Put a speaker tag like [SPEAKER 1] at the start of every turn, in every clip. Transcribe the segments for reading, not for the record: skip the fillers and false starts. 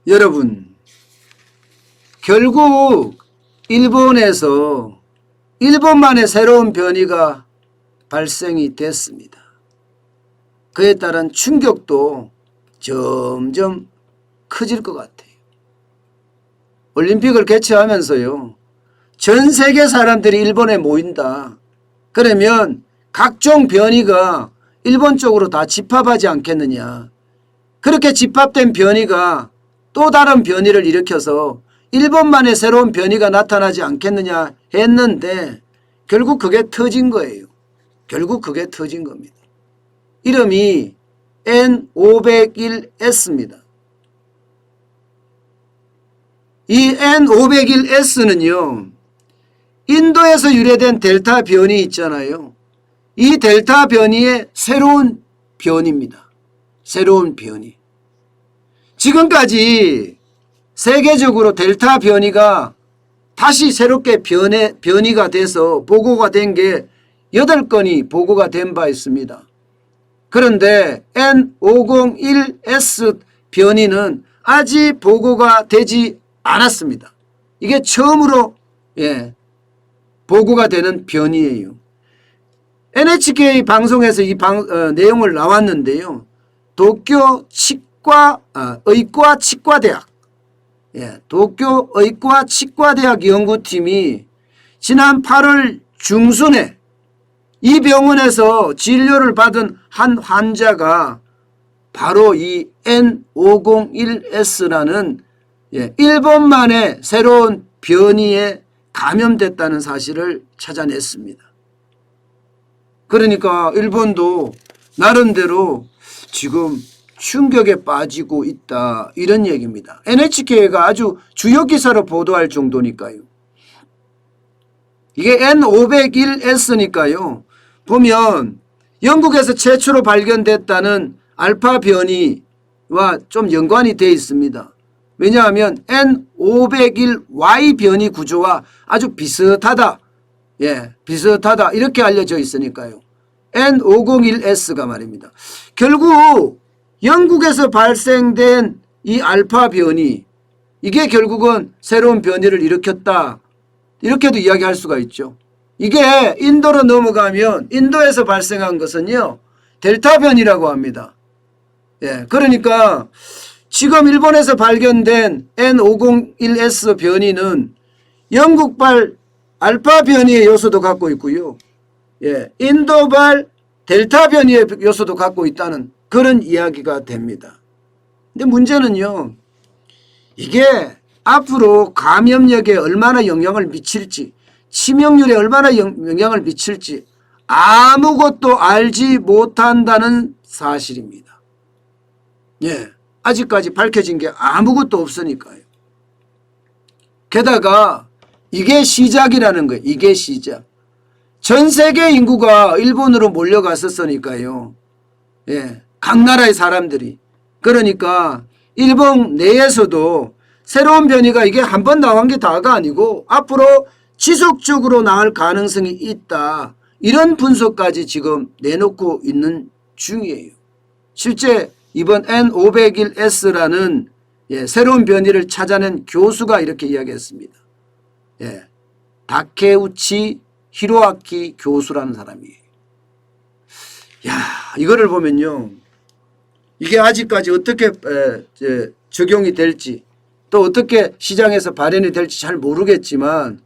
[SPEAKER 1] 여러분, 결국 일본에서 일본만의 새로운 변이가 발생이 됐습니다. 그에 따른 충격도 점점 커질 것 같아요. 올림픽을 개최하면서요, 전 세계 사람들이 일본에 모인다. 그러면 각종 변이가 일본 쪽으로 다 집합하지 않겠느냐. 그렇게 집합된 변이가 또 다른 변이를 일으켜서 일본만의 새로운 변이가 나타나지 않겠느냐 했는데 결국 그게 터진 거예요. 결국 그게 터진 겁니다. 이름이 N501S입니다. 이 N501S는요, 인도에서 유래된 델타 변이 있잖아요. 이 델타 변이의 새로운 변이입니다. 새로운 변이. 지금까지 세계적으로 델타 변이가 다시 새롭게 변이가 돼서 보고가 된 게 8건이 보고가 된 바 있습니다. 그런데 N501S 변이는 아직 보고가 되지 않았습니다. 이게 처음으로 보고가 되는 변이에요. NHK 방송에서 이 내용을 나왔는데요. 도쿄 의과 치과대학, 도쿄 의과 치과대학 연구팀이 지난 8월 중순에 이 병원에서 진료를 받은 한 환자가 바로 이 N501S라는 일본만의 새로운 변이에 감염됐다는 사실을 찾아냈습니다. 그러니까 일본도 나름대로 지금 충격에 빠지고 있다, 이런 얘기입니다. NHK가 아주 주요 기사로 보도할 정도니까요. 이게 N501S니까요. 보면 영국에서 최초로 발견됐다는 알파 변이와 좀 연관이 되어 있습니다. 왜냐하면 N501Y 변이 구조와 아주 비슷하다. 비슷하다. 이렇게 알려져 있으니까요. N501S가 말입니다. 결국 영국에서 발생된 이 알파 변이, 이게 결국은 새로운 변이를 일으켰다. 이렇게도 이야기할 수가 있죠. 이게 인도로 넘어가면 인도에서 발생한 것은요, 델타 변이라고 합니다. 그러니까 지금 일본에서 발견된 N501S 변이는 영국발 알파 변이의 요소도 갖고 있고요. 인도발 델타 변이의 요소도 갖고 있다는 그런 이야기가 됩니다. 근데 문제는요, 이게 앞으로 감염력에 얼마나 영향을 미칠지, 치명률에 얼마나 영향을 미칠지 아무것도 알지 못한다는 사실입니다. 아직까지 밝혀진 게 아무것도 없으니까요. 게다가 이게 시작이라는 거예요. 이게 시작. 전 세계 인구가 일본으로 몰려갔었으니까요. 각 나라의 사람들이. 그러니까 일본 내에서도 새로운 변이가 이게 한 번 나온 게 다가 아니고 앞으로 지속적으로 나올 가능성이 있다. 이런 분석까지 지금 내놓고 있는 중이에요. 실제 이번 N501S라는 새로운 변이를 찾아낸 교수가 이렇게 이야기했습니다. 다케우치 히로아키 교수라는 사람이에요. 이거를 보면요, 이게 아직까지 어떻게 적용이 될지, 또 어떻게 시장에서 발현이 될지 잘 모르겠지만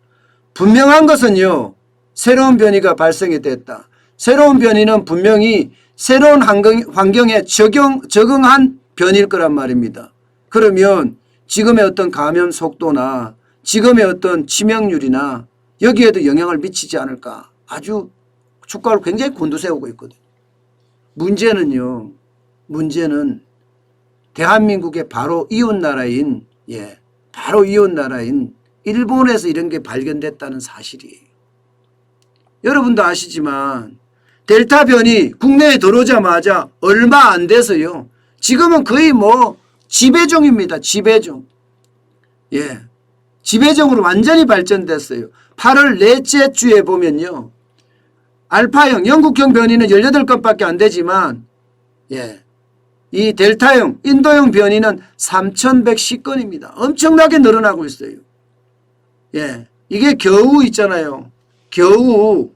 [SPEAKER 1] 분명한 것은요, 새로운 변이가 발생이 됐다. 새로운 변이는 분명히 새로운 환경에 적응한 변이일 거란 말입니다. 그러면 지금의 어떤 감염 속도나 지금의 어떤 치명률이나 여기에도 영향을 미치지 않을까. 아주 주가를 굉장히 곤두세우고 있거든요. 문제는 대한민국의 바로 이웃나라인 일본에서 이런 게 발견됐다는 사실이에요. 여러분도 아시지만 델타 변이 국내에 들어오자마자 얼마 안 돼서요, 지금은 거의 지배종입니다. 지배종. 지배종으로 완전히 발전됐어요. 8월 넷째 주에 보면요, 알파형 영국형 변이는 18건밖에 안 되지만 이 델타형, 인도형 변이는 3,110건입니다. 엄청나게 늘어나고 있어요. 예, 이게 겨우 있잖아요. 겨우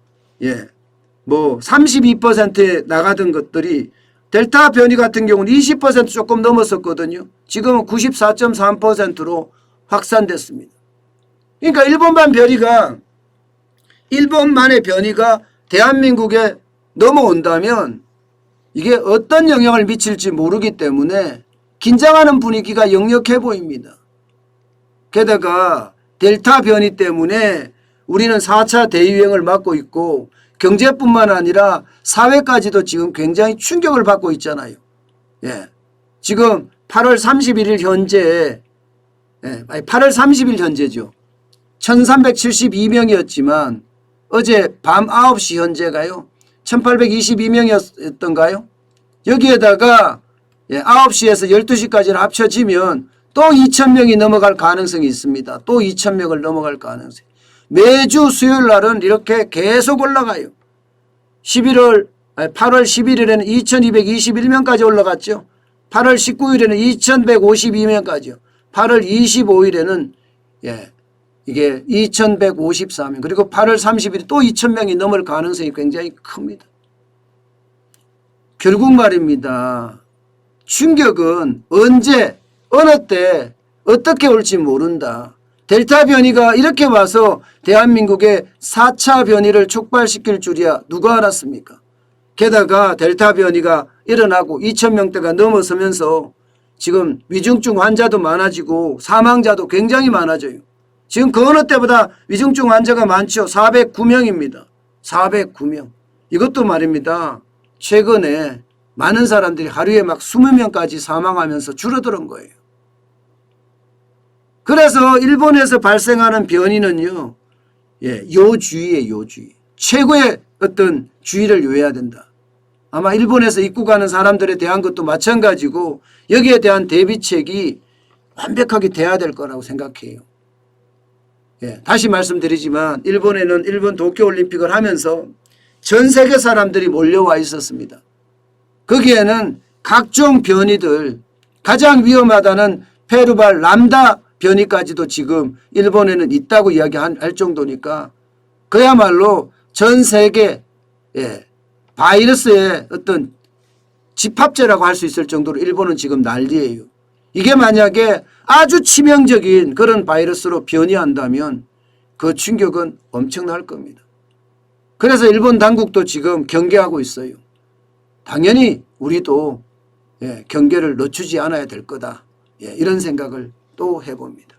[SPEAKER 1] 뭐 32%에 나가던 것들이 델타 변이 같은 경우는 20% 조금 넘었었거든요. 지금은 94.3%로 확산됐습니다. 그러니까 일본만의 변이가 대한민국에 넘어온다면 이게 어떤 영향을 미칠지 모르기 때문에 긴장하는 분위기가 역력해 보입니다. 게다가 델타 변이 때문에 우리는 4차 대유행을 맞고 있고 경제뿐만 아니라 사회까지도 지금 굉장히 충격을 받고 있잖아요. 예. 지금 8월 31일 현재, 8월 30일 현재죠. 1372명이었지만 어제 밤 9시 현재가요. 1822명이었던가요? 여기에다가 9시에서 12시까지를 합쳐지면 또 2000명이 넘어갈 가능성이 있습니다. 또 2000명을 넘어갈 가능성이. 매주 수요일 날은 이렇게 계속 올라가요. 8월 11일에는 2221명까지 올라갔죠. 8월 19일에는 2152명까지요. 8월 25일에는 이게 2154명, 그리고 8월 30일 또 2000명이 넘을 가능성이 굉장히 큽니다. 결국 말입니다. 충격은 언제 어느 때 어떻게 올지 모른다. 델타 변이가 이렇게 와서 대한민국의 4차 변이를 촉발시킬 줄이야 누가 알았습니까? 게다가 델타 변이가 일어나고 2000명대가 넘어서면서 지금 위중증 환자도 많아지고 사망자도 굉장히 많아져요. 지금 그 어느 때보다 위중증 환자가 많죠. 409명입니다. 409명. 이것도 말입니다. 최근에 많은 사람들이 하루에 막 20명까지 사망하면서 줄어드는 거예요. 그래서 일본에서 발생하는 변이는요, 요주의예요, 요주의. 최고의 어떤 주의를 요해야 된다. 아마 일본에서 입국하는 사람들에 대한 것도 마찬가지고 여기에 대한 대비책이 완벽하게 돼야 될 거라고 생각해요. 다시 말씀드리지만 일본에는 일본 도쿄올림픽을 하면서 전 세계 사람들이 몰려와 있었습니다. 거기에는 각종 변이들, 가장 위험하다는 페루발 람다 변이까지도 지금 일본에는 있다고 이야기할 정도니까 그야말로 전 세계 바이러스의 어떤 집합체라고 할 수 있을 정도로 일본은 지금 난리예요. 이게 만약에 아주 치명적인 그런 바이러스로 변이한다면 그 충격은 엄청날 겁니다. 그래서 일본 당국도 지금 경계하고 있어요. 당연히 우리도 경계를 늦추지 않아야 될 거다. 이런 생각을 또 해봅니다.